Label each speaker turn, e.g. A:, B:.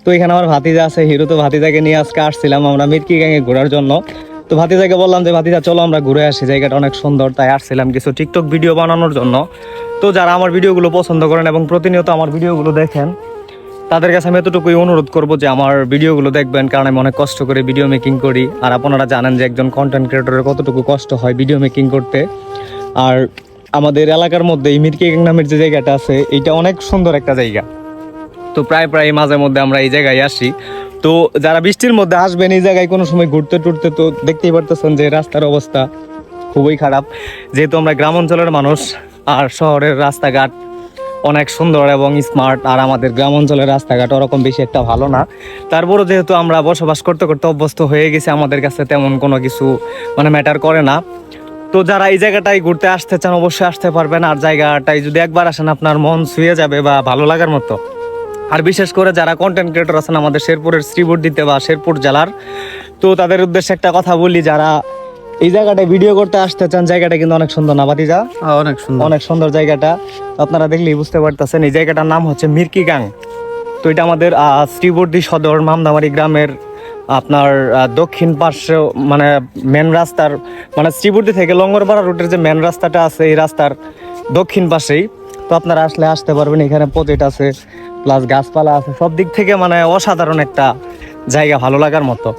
A: তো এখানে আমার ভাতিজা আছে হিরো, তো ভাতিজাকে নিয়ে আজকে আসছিলাম আমরা মিরকি গ্যাংয়ে ঘোরার জন্য। তো ভাতিজাকে বললাম যে ভাতিজা চলো আমরা ঘুরে আসি, জায়গাটা অনেক সুন্দর, তাই আসছিলাম কিছু টিকটক ভিডিও বানানোর জন্য। তো যারা আমার ভিডিওগুলো পছন্দ করেন এবং প্রতিনিয়ত আমার ভিডিওগুলো দেখেন, তাদের কাছে আমি এতটুকুই অনুরোধ করবো যে আমার ভিডিওগুলো দেখবেন, কারণ আমি অনেক কষ্ট করে ভিডিও মেকিং করি। আর আপনারা জানেন যে একজন কন্টেন্ট ক্রিয়েটরের কতটুকু কষ্ট হয় ভিডিও মেকিং করতে। আর আমাদের এলাকার মধ্যে এই মিরকি গ্যাং নামের যে জায়গাটা আছে, এইটা অনেক সুন্দর একটা জায়গা। তো প্রায় মাঝে মধ্যে আমরা এই জায়গায় আসি। তো যারা বৃষ্টির মধ্যে আসবেন এই জায়গায় কোনো সময় ঘুরতে টুরতে, তো দেখতেই পারতেছেন যে রাস্তার অবস্থা খুবই খারাপ, যেহেতু আমরা গ্রাম অঞ্চলের মানুষ। আর শহরের রাস্তাঘাট অনেক সুন্দর এবং স্মার্ট, আর আমাদের গ্রাম অঞ্চলের রাস্তাঘাট ওরকম বেশি একটা ভালো না। তারপরও যেহেতু আমরা বসবাস করতে করতে অভ্যস্ত হয়ে গেছি, আমাদের কাছে তেমন কোনো কিছু মানে ম্যাটার করে না। তো যারা এই জায়গাটায় ঘুরতে আসতে চান অবশ্যই আসতে পারবেন। আর জায়গাটায় যদি একবার আসেন আপনার মন ছুঁয়ে যাবে বা ভালো লাগার মতো। আর বিশেষ করে যারা কন্টেন্ট ক্রিয়েটর আছেন আমাদের শেরপুরের শ্রীবর্দিতে বা শেরপুর জেলার, তো তাদের উদ্দেশ্যে একটা কথা বলি, যারা এই জায়গাটায় ভিডিও করতে আসতে চান, জায়গাটা কিন্তু অনেক সুন্দর না ভাতিজা?
B: অনেক সুন্দর,
A: অনেক সুন্দর জায়গাটা, আপনারা দেখলেই বুঝতে পারতেছেন। এই জায়গাটার নাম হচ্ছে মিরকি গ্যাং। তো এটা আমাদের শ্রীবর্দী সদর মামদামারি গ্রামের আপনার দক্ষিণ পাশে, মানে মেন রাস্তার, মানে শ্রীবর্দী থেকে লঙ্গরপাড়া রুটের যে মেন রাস্তাটা আছে এই রাস্তার দক্ষিণ পাশেই। তো আপনারা আসতে পারবেন, এখানে প্রজেক্ট আছে প্লাস গাছপালা আছে, সব দিক থেকে মানে অসাধারণ একটা জায়গা, ভালো লাগার মতো।